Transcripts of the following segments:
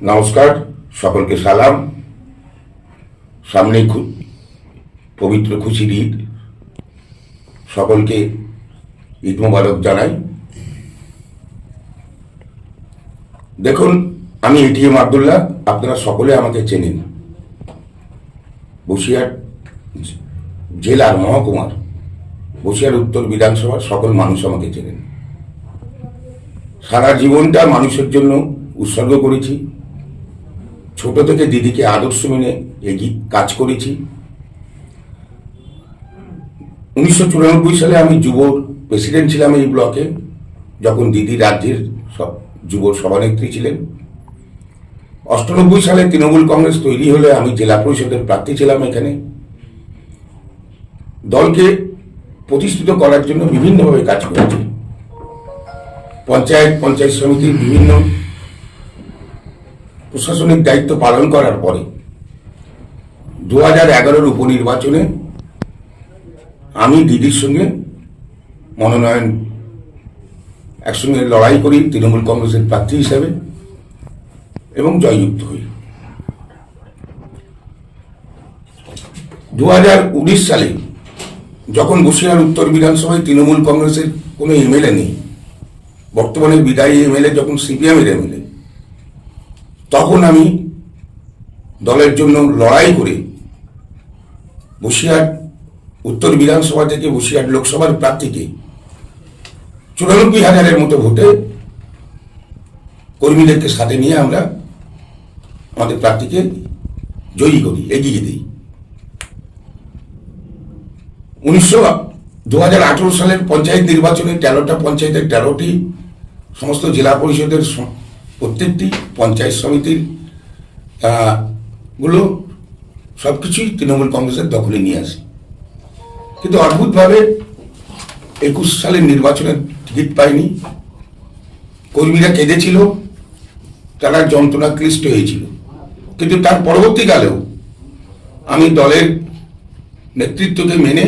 নমস্কার, সকলকে সালাম। সামনে পবিত্র খুশির ঈদ, সকলকে ঈদ মোবারক জানাই। দেখুন, আমি এটিএম আব্দুল্লাহ, আপনারা সকলে আমাকে চেনেন। বসিরহাট জেলার মহকুমার বসিরহাট উত্তর বিধানসভার সকল মানুষ আমাকে চেনেন। সারা জীবনটা মানুষের জন্য উৎসর্গ করেছি। ছোট থেকে দিদিকে আদর্শ মেনে এগিয়ে কাজ করেছি। 1994 সালে আমি যুব প্রেসিডেন্ট ছিলাম এই ব্লকে, যখন দিদি রাজ্যের যুব সভানেত্রী ছিলেন। 98 সালে তৃণমূল কংগ্রেস তৈরি হলে আমি জেলা পরিষদের প্রার্থী ছিলাম এখানে। দলকে প্রতিষ্ঠিত করার জন্য বিভিন্নভাবে কাজ করেছি। পঞ্চায়েত সমিতির বিভিন্ন প্রশাসনিক দায়িত্ব পালন করার পরে 2011 উপনির্বাচনে আমি দিদির সঙ্গে মনোনয়ন একসঙ্গে লড়াই করি তৃণমূল কংগ্রেসের প্রার্থী হিসাবে এবং জয়যুক্ত হই। 2019 সালে যখন বসিরহাট উত্তর বিধানসভায় তৃণমূল কংগ্রেসের কোনো এমএলএ নেই, বর্তমানে বিদায়ী এমএলএ যখন সিপিএমের এমএলএ, তখন আমি দলের জন্য লড়াই করে বসিরহাট উত্তর বিধানসভা থেকে বসিরহাট লোকসভার প্রার্থীকে 94,000-এর মতো ভোটে কর্মীদেরকে সাথে নিয়ে আমরা আমাদের প্রার্থীকে জয়ী করি, এগিয়ে দিই। 2018 সালের পঞ্চায়েত নির্বাচনে 13টা পঞ্চায়েতের 13টি, সমস্ত জেলা পরিষদের প্রত্যেকটি পঞ্চায়েত সমিতির গুলো সবকিছুই তৃণমূল কংগ্রেসের দখলে নিয়ে আসে। কিন্তু অদ্ভুতভাবে 21 সালের নির্বাচনের টিকিট পায়নি। কর্মীরা কেঁদেছিল, তারা যন্ত্রণা ক্লিষ্ট হয়েছিল। কিন্তু তার পরবর্তীকালেও আমি দলের নেতৃত্বকে মেনে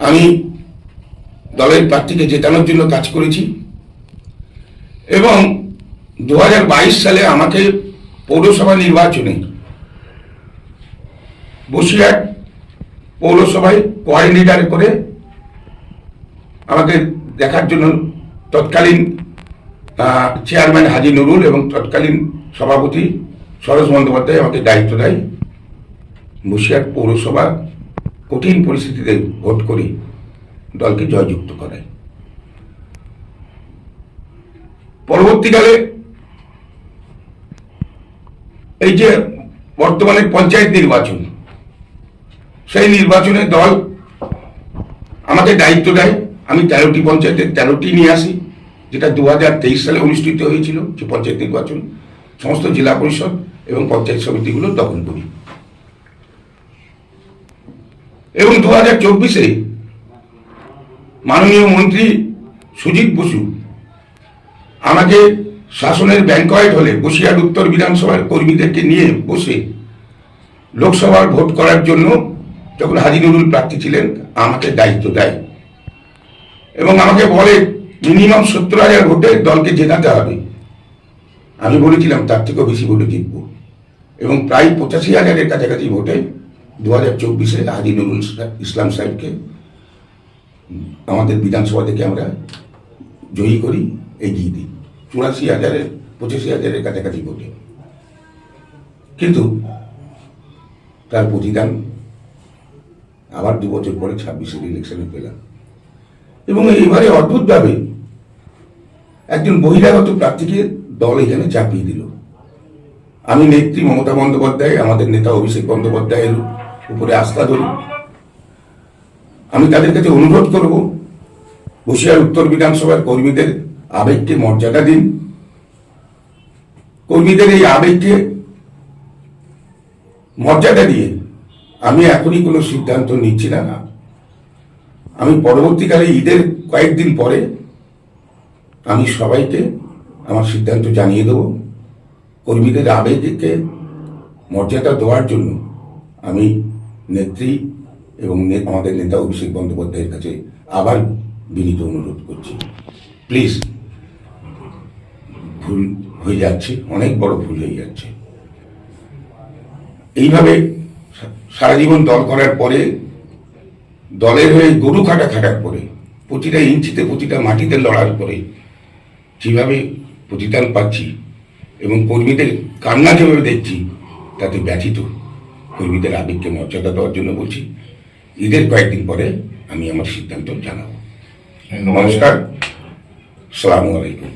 আমি দলের প্রার্থীকে জেতানোর জন্য কাজ করেছি এবং 2022 সালে আমাকে পৌরসভা নির্বাচনে বসিরহাট পৌরসভায় কোঅর্ডিনেটর করে আমাকে দেখার জন্য তৎকালীন চেয়ারম্যান হাজি নুরুল এবং তৎকালীন সভাপতি সরোজ বন্দ্যোপাধ্যায় আমাকে দায়িত্ব দেয়। বসিরহাট পৌরসভা কঠিন পরিস্থিতিতে ভোট করে দলকে জয়যুক্ত করায়। পরবর্তীকালে এই যে বর্তমানে পঞ্চায়েত নির্বাচন, সেই নির্বাচনে দল আমাকে দায়িত্ব দেয়। আমি 13টি পঞ্চায়েতের 13টি নিয়ে আসি, যেটা 2023 সালে অনুষ্ঠিত হয়েছিল যে পঞ্চায়েত নির্বাচন। সমস্ত জেলা পরিষদ এবং পঞ্চায়েত সমিতিগুলো দখল করি এবং 2024-এ মাননীয় মন্ত্রী সুজিত বসু আমাকে শাসনের ব্যাংকয়েট হলে বসিরহাট উত্তর বিধানসভার কর্মীদেরকে নিয়ে বসে লোকসভার ভোট করার জন্য, যখন হাজি নুরুল প্রার্থী ছিলেন, আমাকে দায়িত্ব দেয় এবং আমাকে বলে মিনিমাম 70,000 ভোটে দলকে জেতাতে হবে। আমি বলেছিলাম তার থেকেও বেশি ভোটে জিতব এবং প্রায় 85,000-এর কাছাকাছি ভোটে 2024-এ হাজি নুরুল ইসলাম সাহেবকে আমাদের বিধানসভা থেকে আমরা জয়ী করি, এগিয়ে দিই 85,000-এর কাছাকাছি ভোটে। কিন্তু তার প্রতিদান আবার 2 বছর পরে 26-এর ইলেকশনে পেলাম এবং এইবারে অদ্ভুতভাবে একজন বহিরাগত প্রার্থীকে দল এখানে চাপিয়ে দিল। আমি নেত্রী মমতা বন্দ্যোপাধ্যায়, আমাদের নেতা অভিষেক বন্দ্যোপাধ্যায়ের উপরে আস্থা ধরি। আমি তাদের কাছে অনুরোধ করব, বসিরহাট উত্তর বিধানসভার কর্মীদের আবেগকে মর্যাদা দিন। কর্মীদের এই আবেগকে মর্যাদা দিয়ে আমি এখনই কোনো সিদ্ধান্ত নিচ্ছি না। আমি পরবর্তীকালে ঈদের কয়েকদিন পরে আমি সবাইকে আমার সিদ্ধান্ত জানিয়ে দেব। কর্মীদের আবেগকে মর্যাদা দেওয়ার জন্য আমি নেত্রী এবং আমাদের নেতা অভিষেক বন্দ্যোপাধ্যায়ের কাছে আবার বিনীত অনুরোধ করছি, প্লিজ ভুল হয়ে যাচ্ছে, অনেক বড় ভুল হয়ে যাচ্ছে। এইভাবে সারা জীবন দল করার পরে, দলের হয়ে গরু খাটার পরে, প্রতিটা ইঞ্চিতে প্রতিটা মাটিতে লড়ার পরে যেভাবে প্রতিদান পাচ্ছি এবং কর্মীদের কান্না যেভাবে দেখছি, তাতে ব্যথিত। কর্মীদের আবেগকে মর্যাদা দেওয়ার জন্য বলছি, ঈদের কয়েকদিন পরে আমি আমার সিদ্ধান্ত জানাবো। নমস্কার, আসসালামু আলাইকুম।